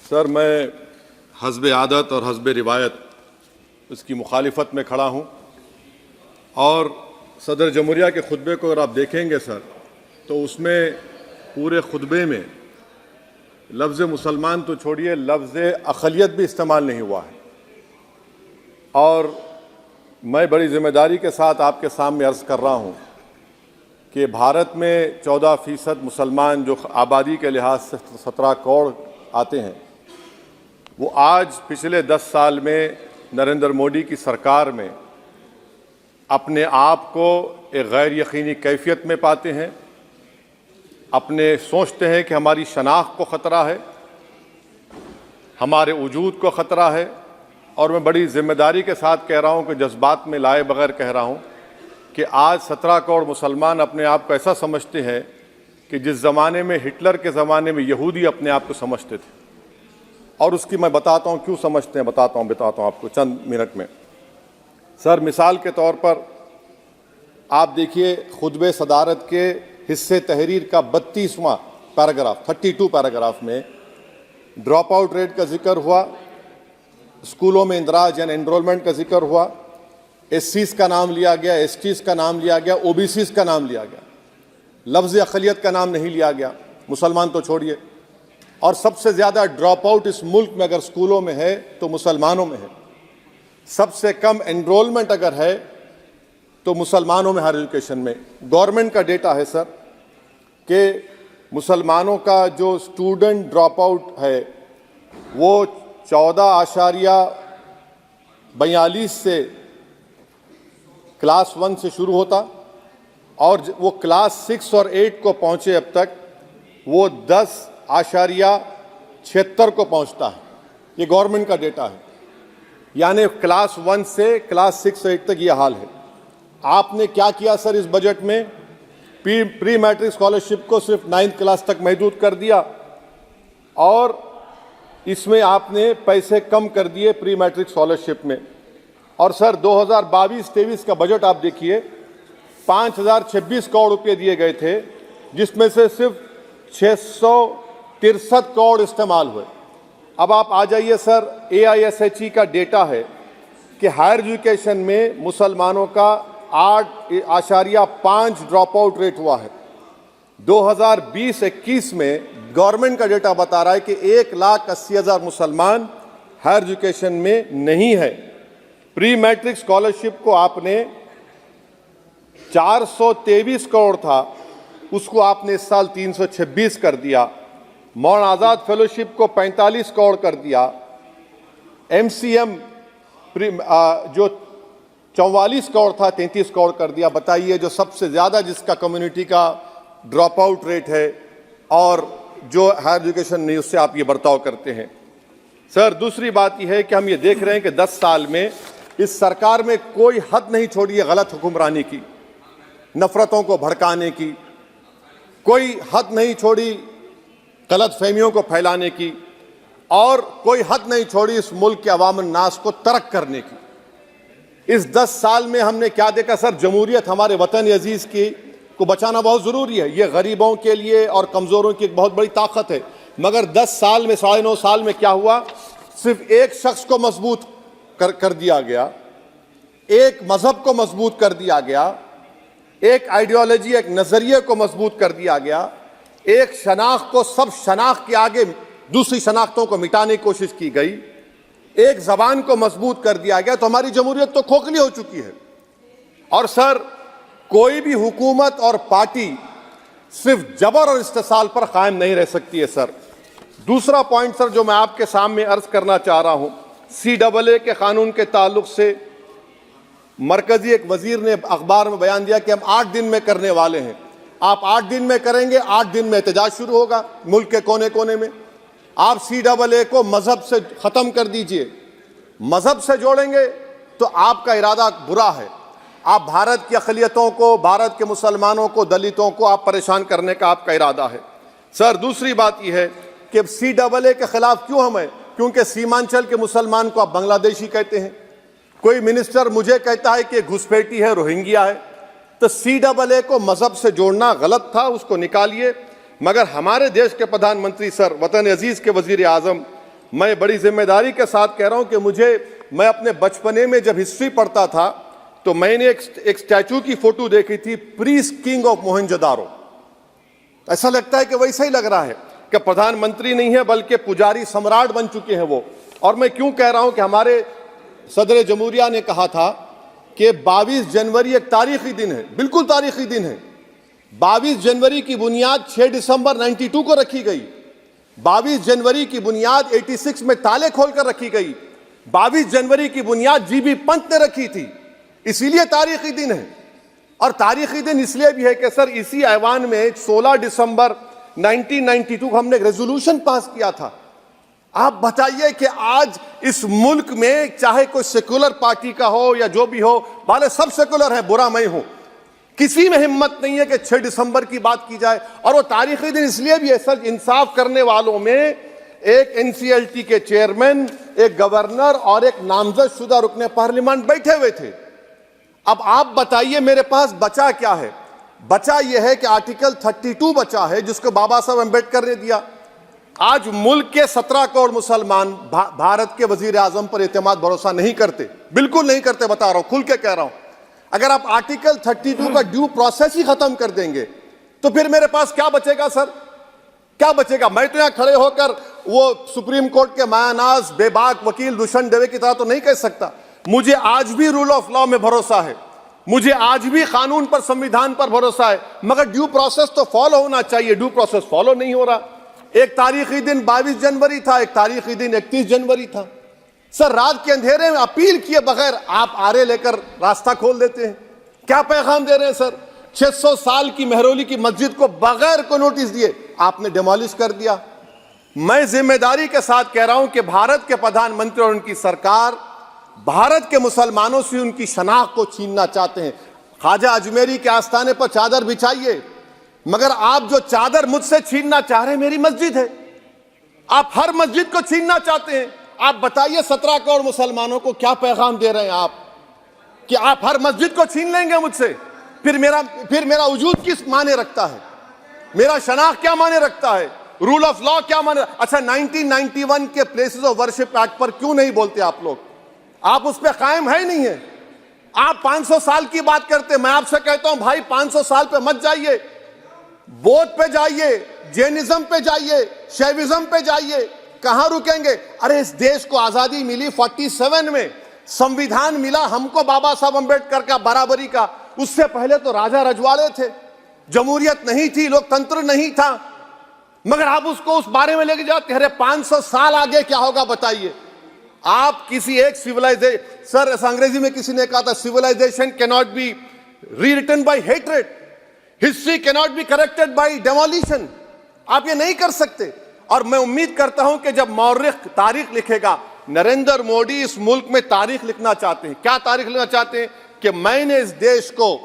Sir, मैं हस्ब आदत और हस्ब रिवायत इसकी मुखालिफत में खड़ा हूँ और सदर जमहूरिया के खुतबे को अगर आप देखेंगे सर, तो उसमें पूरे खुतबे में लफ्ज़ मुसलमान तो छोड़िए, लफ्ज़ अक़लियत भी इस्तेमाल नहीं हुआ है। और मैं बड़ी ज़िम्मेदारी के साथ आपके सामने अर्ज़ कर रहा हूँ कि भारत में 14% मुसलमान जो आबादी के लिहाज से 17 करोड़ आते हैं, वो आज पिछले 10 साल में नरेंद्र मोदी की सरकार में अपने आप को एक गैर यकीनी कैफियत में पाते हैं, अपने सोचते हैं कि हमारी शनाख्त को ख़तरा है, हमारे वजूद को ख़तरा है। और मैं बड़ी ज़िम्मेदारी के साथ कह रहा हूँ कि जज्बात में लाए बगैर कह रहा हूँ कि आज 17 करोड़ मुसलमान अपने आप को ऐसा समझते हैं कि जिस ज़माने में हिटलर के ज़माने में यहूदी अपने आप को समझते थे। और उसकी मैं बताता हूँ क्यों समझते हैं, बताता हूँ आपको चंद मिनट में। सर, मिसाल के तौर पर आप देखिए, खुतबे सदारत के हिस्से तहरीर का 32वां पैराग्राफ 32 पैराग्राफ में ड्रॉप आउट रेट का जिक्र हुआ, स्कूलों में इंदराज यानी एनरोलमेंट का जिक्र हुआ, एससीज़ का नाम लिया गया, एसटीज़ का नाम लिया गया, ओबीसीज़ का नाम लिया गया, लफ्ज़ अक़लियत का नाम नहीं लिया गया, मुसलमान तो छोड़िए। और सबसे ज़्यादा ड्रॉप आउट इस मुल्क में अगर स्कूलों में है तो मुसलमानों में है। सबसे कम एनरोलमेंट अगर है तो मुसलमानों में हायर एजुकेशन में। गवर्नमेंट का डेटा है सर कि मुसलमानों का जो स्टूडेंट ड्रॉप आउट है वो 14.42 से क्लास 1 से शुरू होता और वो क्लास 6 और 8 को पहुँचे अब तक वो 10.76 को पहुँचता है। ये गवर्नमेंट का डेटा है, यानी क्लास 1 से क्लास 6 से 8 तक ये हाल है। आपने क्या किया सर इस बजट में? प्री मैट्रिक स्कॉलरशिप को सिर्फ 9th क्लास तक महदूद कर दिया और इसमें आपने पैसे कम कर दिए प्री मैट्रिक स्कॉलरशिप में। और सर 2022-23 का बजट आप देखिए, 5026 करोड़ रुपए दिए गए थे, जिसमें से सिर्फ 663 करोड़ इस्तेमाल हुए। अब आप आ जाइए सर, AISHE का डेटा है कि हायर एजुकेशन में मुसलमानों का 8.5 ड्रॉप आउट रेट हुआ है। 2020-21 में गवर्नमेंट का डेटा बता रहा है कि 1,80,000 मुसलमान हायर एजुकेशन में नहीं है। प्री मैट्रिक स्कॉलरशिप को आपने 423 करोड़ था, उसको आपने इस साल 326 कर दिया। मौलाना आज़ाद फेलोशिप को 45 करोड़ कर दिया। MCM जो 44 करोड़ था 33 करोड़ कर दिया। बताइए, जो सबसे ज़्यादा जिसका कम्युनिटी का ड्रॉप आउट रेट है और जो हायर एजुकेशन नहीं, उससे आप ये बर्ताव करते हैं। सर, दूसरी बात यह है कि हम ये देख रहे हैं कि 10 साल में इस सरकार में कोई हद नहीं छोड़ी है गलत हुक्मरानी की, नफरतों को भड़काने की, कोई हद नहीं छोड़ी गलत फहमियों को फैलाने की, और कोई हद नहीं छोड़ी इस मुल्क के अवाम नास को तर्क करने की। इस 10 साल में हमने क्या देखा सर? जमहूरियत हमारे वतन अजीज़ की को बचाना बहुत ज़रूरी है, ये गरीबों के लिए और कमज़ोरों की एक बहुत बड़ी ताकत है। मगर 10 साल में 9.5 साल में क्या हुआ? सिर्फ एक शख्स को मजबूत कर दिया गया, एक मजहब को मजबूत कर दिया गया, एक आइडियोलॉजी, एक नज़रिए को मजबूत कर दिया गया, एक शनाख्त को सब शनाख्त के आगे दूसरी शनाख्तों को मिटाने की कोशिश की गई, एक ज़बान को मजबूत कर दिया गया। तो हमारी जमहूरियत तो खोखली हो चुकी है। और सर, कोई भी हुकूमत और पार्टी सिर्फ जबर और इस्तेसाल पर कायम नहीं रह सकती है सर। दूसरा पॉइंट सर जो मैं आपके सामने अर्ज करना चाह रहा हूं, CAA के कानून के ताल्लुक से मरकजी एक वजीर ने अखबार में बयान दिया कि हम 8 दिन में करने वाले हैं। आप 8 दिन में करेंगे, 8 दिन में एहतजाज शुरू होगा मुल्क के कोने कोने में। आप CAA को मजहब से ख़त्म कर दीजिए, मजहब से जोड़ेंगे तो आपका इरादा बुरा है। आप भारत की अक़लियतों को, भारत के मुसलमानों को, दलितों को आप परेशान करने का आपका इरादा है। सर, दूसरी बात यह है कि CAA के खिलाफ क्यों हम हैं? क्योंकि सीमांचल के मुसलमान को आप बांग्लादेशी कहते हैं। कोई मिनिस्टर मुझे कहता है कि घुसपैठी है, रोहिंग्या है। तो CAA को मजहब से जोड़ना गलत था, उसको निकालिए। मगर हमारे देश के प्रधानमंत्री सर, वतन अजीज़ के वज़ीर आज़म मैं बड़ी जिम्मेदारी के साथ कह रहा हूं कि मैं अपने बचपने में जब हिस्ट्री पढ़ता था तो मैंने एक स्टैचू की फोटो देखी थी, प्रीस्ट किंग ऑफ मोहनजोदारो। ऐसा लगता है कि वैसा ही लग रहा है कि प्रधानमंत्री नहीं है बल्कि पुजारी सम्राट बन चुके हैं वो। और मैं क्यों कह रहा हूं कि हमारे सदर जमहूरिया ने कहा था कि 22 जनवरी एक तारीखी दिन है, बिल्कुल तारीखी दिन है। 22 जनवरी की बुनियाद 6 दिसंबर 92 को रखी गई। 22 जनवरी की बुनियाद 86 में ताले खोलकर रखी गई। 22 जनवरी की बुनियाद जीबी पंत ने रखी थी, इसीलिए तारीखी दिन है। और तारीखी दिन इसलिए भी है कि सर इसी ऐवान में 16 दिसंबर 1992 को हमने एक रेजोल्यूशन पास किया था। आप बताइए कि आज इस मुल्क में चाहे कोई सेकुलर पार्टी का हो या जो भी हो, वाले सब सेकुलर है, बुरा मैं हूं, किसी में हिम्मत नहीं है कि 6 दिसंबर की बात की जाए। और वो तारीखी दिन इसलिए भी है सर, इंसाफ करने वालों में एक एनसीएलटी के चेयरमैन, एक गवर्नर और एक नामजद शुदा रुकने पार्लियामेंट बैठे हुए थे। अब आप बताइए मेरे पास बचा क्या है? बचा यह है कि आर्टिकल 32 बचा है जिसको बाबा साहब अम्बेडकर ने दिया। आज मुल्क के 17 करोड़ मुसलमान भारत के वजीर आजम पर एतमाद भरोसा नहीं करते, बिल्कुल नहीं करते, बता रहा हूं, खुल के कह रहा हूं। अगर आप आर्टिकल 32 का ड्यू प्रोसेस ही खत्म कर देंगे तो फिर मेरे पास क्या बचेगा सर? क्या बचेगा? मैं तो यहां खड़े होकर वो सुप्रीम कोर्ट के मायानाज बेबाक वकील दुष्यंत दवे की तरह तो नहीं कह सकता। मुझे आज भी रूल ऑफ लॉ में भरोसा है, मुझे आज भी कानून पर, संविधान पर भरोसा है, मगर ड्यू प्रोसेस तो फॉलो होना चाहिए। ड्यू प्रोसेस फॉलो नहीं हो रहा। एक तारीखी दिन 22 जनवरी था, एक तारीखी दिन 31 जनवरी था। सर रात के अंधेरे में अपील किए बगैर आप आरे लेकर रास्ता खोल देते हैं। क्या पैगाम दे रहे हैं सर? 600 साल की मेहरौली की मस्जिद को बगैर को नोटिस दिए आपने डिमोलिश कर दिया। मैं जिम्मेदारी के साथ कह रहा हूं कि भारत के प्रधानमंत्री और उनकी सरकार भारत के मुसलमानों से उनकी शनाख्त को छीनना चाहते हैं। ख्वाजा अजमेरी के आस्थाने पर चादर बिछाइए, मगर आप जो चादर मुझसे छीनना चाह रहे हैं मेरी मस्जिद है, आप हर मस्जिद को छीनना चाहते हैं। आप बताइए 17 करोड़ मुसलमानों को क्या पैगाम दे रहे हैं आप कि आप हर मस्जिद को छीन लेंगे मुझसे? फिर मेरा वजूद किस माने रखता है? मेरा शनाख्त क्या माने रखता है? रूल ऑफ लॉ क्या माने? अच्छा 1991 के प्लेसेस ऑफ वर्शिप एक्ट पर क्यों नहीं बोलते आप लोग? आप उस पर कायम है नहीं है। आप 500 साल की बात करते, मैं आपसे कहता हूं भाई 500 साल पे मत जाइए, बौद्ध पे जाइए, जैनिज्म पे जाइए, शैविज्म पे जाइए, कहां रुकेंगे? अरे इस देश को आजादी मिली 47 में, संविधान मिला हमको बाबा साहब अम्बेडकर का बराबरी का। उससे पहले तो राजा रजवाड़े थे, जमहूरियत नहीं थी, लोकतंत्र नहीं था, मगर आप उसको उस बारे में लेके जाते। अरे 500 साल आगे क्या होगा बताइए? आप किसी एक सिविलाइजेशन, सर अंग्रेजी में किसी ने कहा था civilisation can not be rewritten by hatred, history can not be corrected by demolition. आप ये नहीं कर सकते। और मैं उम्मीद करता हूं कि जब मौर्रिख तारीख लिखेगा, नरेंद्र मोदी इस मुल्क में तारीख लिखना चाहते हैं। क्या तारीख लिखना चाहते हैं? कि मैंने इस देश को,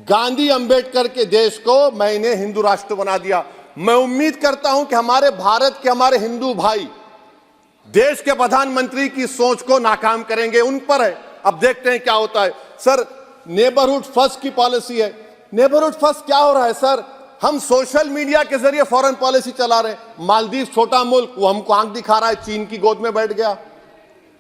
गांधी अंबेडकर के देश को मैंने हिंदू राष्ट्र बना दिया। मैं उम्मीद करता हूं कि हमारे भारत के हमारे हिंदू भाई देश के प्रधानमंत्री की सोच को नाकाम करेंगे, उन पर है। अब देखते हैं क्या होता है। सर नेबरहुड फर्स्ट की पॉलिसी है। नेबरहुड फर्स्ट क्या हो रहा है सर? हम सोशल मीडिया के जरिए फॉरेन पॉलिसी चला रहे हैं। मालदीव छोटा मुल्क, वो हमको आंख दिखा रहा है, चीन की गोद में बैठ गया।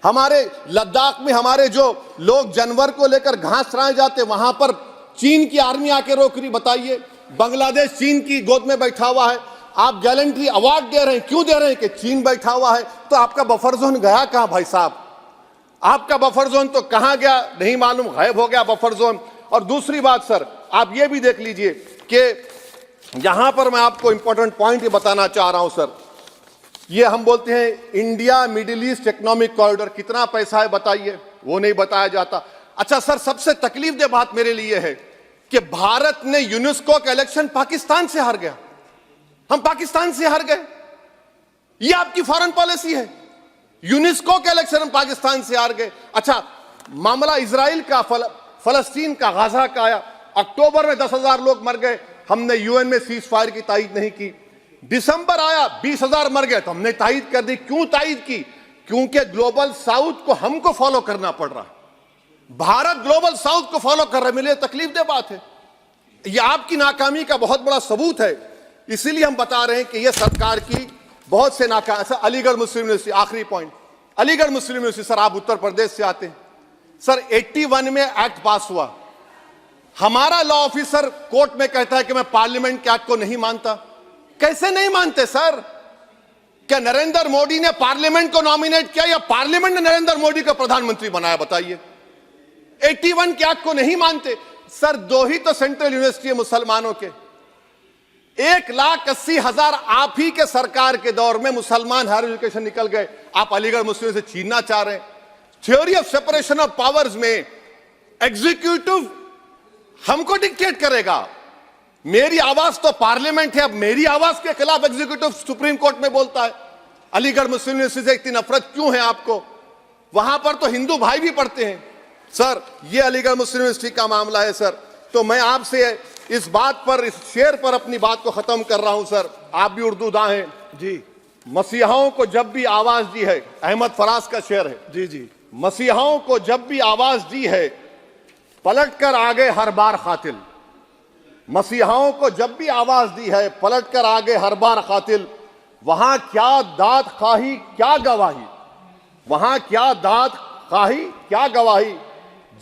हमारे लद्दाख में हमारे जो लोग जानवर को लेकर घास चराए जाते, वहां पर चीन की आर्मी आके रोक रही। बताइए, बांग्लादेश चीन की गोद में बैठा हुआ है। आप गैलेंट्री अवार्ड दे रहे हैं, क्यों दे रहे हैं? कि चीन बैठा हुआ है। तो आपका बफर जोन गया कहां भाई साहब? आपका बफर जोन तो कहां गया नहीं मालूम, गायब हो गया बफर जोन। और दूसरी बात सर, आप ये भी देख लीजिए कि यहां पर मैं आपको इंपॉर्टेंट पॉइंट ये बताना चाह रहा हूं सर। ये हम बोलते हैं India middle east economic corridor, कितना पैसा है बताइए? वो नहीं बताया जाता। अच्छा सर, सबसे तकलीफ दे बात मेरे लिए है कि भारत ने यूनेस्को का इलेक्शन पाकिस्तान से हार गया। हम पाकिस्तान से हार गए, ये आपकी फॉरेन पॉलिसी है। यूनेस्को के इलेक्शन हम पाकिस्तान से हार गए। अच्छा, मामला इजराइल का, फलस्तीन का, गाजा का आया। अक्टूबर में 10,000 लोग मर गए, हमने यूएन में सीज फायर की तायीद नहीं की। दिसंबर आया, 20,000 मर गए, तो हमने तायीद कर दी। क्यों तायीद की? क्योंकि ग्लोबल साउथ को हमको फॉलो करना पड़ रहा। भारत ग्लोबल साउथ को फॉलो कर रहा है। मेरे लिए तकलीफ दे बात है। यह आपकी नाकामी का बहुत बड़ा सबूत है। इसीलिए हम बता रहे हैं कि यह सरकार की बहुत से नाका सर, अलीगढ़ मुस्लिम यूनिवर्सिटी, आखिरी पॉइंट, अलीगढ़ मुस्लिम यूनिवर्सिटी, सर आप उत्तर प्रदेश से आते हैं सर, 81 में एक्ट पास हुआ, हमारा लॉ ऑफिसर कोर्ट में कहता है कि मैं पार्लियामेंट के एक्ट को नहीं मानता। कैसे नहीं मानते सर? क्या नरेंद्र मोदी ने पार्लियामेंट को नॉमिनेट किया या पार्लियामेंट ने नरेंद्र मोदी को प्रधानमंत्री बनाया? बताइए। 81 के एक्ट को नहीं मानते सर। 2 ही तो सेंट्रल यूनिवर्सिटी है मुसलमानों के, 1,80,000 आप ही के सरकार के दौर में मुसलमान हायर एजुकेशन निकल गए, आप अलीगढ़ मुस्लिम से छीनना चाह रहे हैं। Theory of separation of powers में एग्जीक्यूटिव हमको डिक्टेट करेगा, मेरी आवाज तो पार्लियामेंट है, अब मेरी आवाज के खिलाफ एग्जीक्यूटिव सुप्रीम कोर्ट में बोलता है। अलीगढ़ मुस्लिम यूनिवर्सिटी से इतनी नफरत क्यों है आपको? वहां पर तो हिंदू भाई भी पढ़ते हैं सर। ये अलीगढ़ मुस्लिम यूनिवर्सिटी का मामला है सर। तो मैं आपसे इस बात पर, इस शेर पर अपनी बात को खत्म कर रहा हूं सर। आप भी उर्दू दां हैं जी। मसीहाओं को जब भी आवाज दी है, अहमद फराज का शेर है जी जी। मसीहाओं को जब भी आवाज दी है, पलट कर आ गए हर बार कातिल। मसीहाओं को जब भी आवाज दी है, पलट कर आ गए हर बार कातिल। वहां क्या दाद खाही क्या गवाही, वहां क्या दाद खाही क्या गवाही,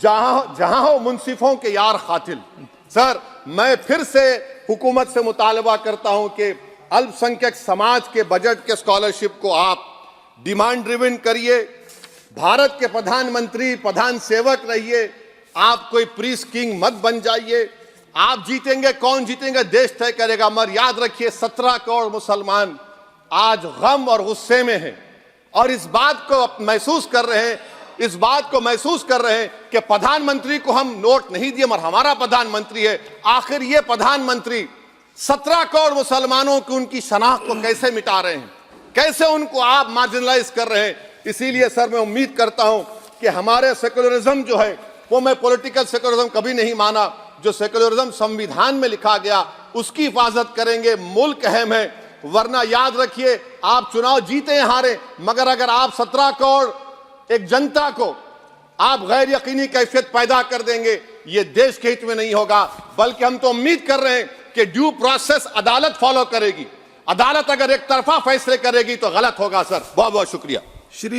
जहां हो मुंसिफों के यार कातिल। सर मैं फिर से हुकूमत से मुतालबा करता हूं कि अल्पसंख्यक समाज के बजट के स्कॉलरशिप को आप डिमांड ड्रिवन करिए। भारत के प्रधानमंत्री प्रधान सेवक रहिए, आप कोई प्रीस किंग मत बन जाइए। आप जीतेंगे, कौन जीतेंगे देश तय करेगा, मगर याद रखिए 17 करोड़ मुसलमान आज गम और गुस्से में हैं और इस बात को महसूस कर रहे हैं, इस बात को महसूस कर रहे हैं कि प्रधानमंत्री को हम नोट नहीं दिए मगर हमारा प्रधानमंत्री है। आखिर ये प्रधानमंत्री 17 करोड़ मुसलमानों की उनकी शनाख्त को कैसे मिटा रहे हैं, कैसे उनको आप मार्जिनलाइज कर रहे हैं। इसीलिए सर मैं उम्मीद करता हूं कि हमारे सेकुलरिज्म जो है वो, मैं पॉलिटिकल सेकुलरिज्म कभी नहीं माना, जो सेकुलरिज्म संविधान में लिखा गया उसकी हिफाजत करेंगे। मुल्क अहम है, वरना याद रखिए आप चुनाव जीते हैं हारे, मगर अगर आप 17 करोड़ एक जनता को आप गैर यकीनी कैफियत पैदा कर देंगे, ये देश के हित में नहीं होगा। बल्कि हम तो उम्मीद कर रहे हैं कि ड्यू प्रोसेस अदालत फॉलो करेगी। अदालत अगर एक तरफा फैसले करेगी तो गलत होगा सर। बहुत बहुत शुक्रिया। श्री